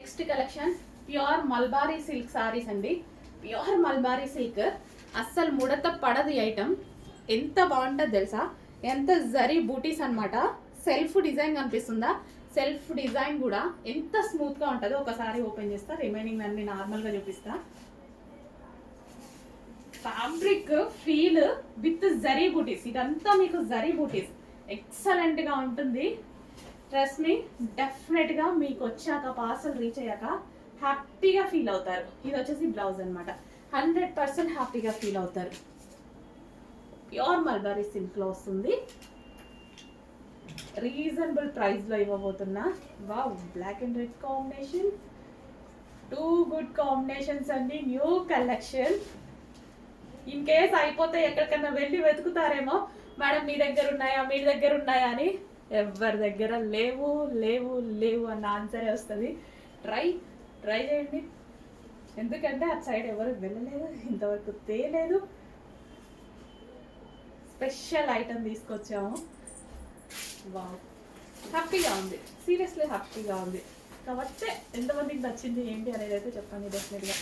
Next collection pure mulberry silk sarees అండి. Pure mulberry silk, అస్సలు ముడత పడది ఐటమ్. ఎంత బాగుంటుంది తెలుసా, ఎంత జరీ బూటీస్ అనమాట. సెల్ఫ్ డిజైన్ కనిపిస్తుందా, సెల్ఫ్ డిజైన్ కూడా ఎంత స్మూత్గా ఉంటుందో ఒకసారి ఓపెన్ చేస్తా, రిమైనింగ్ అన్ని నార్మల్గా చూపిస్తా. ఫ్యాబ్రిక్ ఫీల్ విత్ జరీ బూటీస్, ఇదంతా మీకు జరీ బూటీస్ ఎక్సలెంట్గా ఉంటుంది. ట్రస్ట్ మీ, డెఫినెట్గా మీకు వచ్చాక పార్సల్ రీచ్ అయ్యాక హ్యాపీగా ఫీల్ అవుతారు. ఇది వచ్చేసి బ్లౌజ్ అనమాట. 100% హ్యాపీగా ఫీల్ అవుతారు. ప్యూర్ మల్బరీ సిల్క్లో వస్తుంది. రీజనబుల్ ప్రైస్లో ఇవ్వబోతున్నా. Wow, black and red combination, 2 good combinations అండి. New collection. ఇన్ కేస్ అయిపోతే ఎక్కడికన్నా వెళ్ళి వెతుకుతారేమో, మేడం మీ దగ్గర ఉన్నాయా, మీ దగ్గర ఉన్నాయా అని. ఎవరి దగ్గర లేవు లేవు లేవు అన్న ఆన్సరే వస్తుంది. ట్రై చేయండి, ఎందుకంటే అటు సైడ్ ఎవరు వెళ్ళలేదు, ఇంతవరకు తేలేదు. స్పెషల్ ఐటమ్ తీసుకొచ్చాము. వావ్, హ్యాపీగా ఉంది, సీరియస్లీ హ్యాపీగా ఉంది. కాబట్టి ఎంతమందికి నచ్చింది ఏంటి అనేది అయితే చెప్పండి డెఫినెట్గా.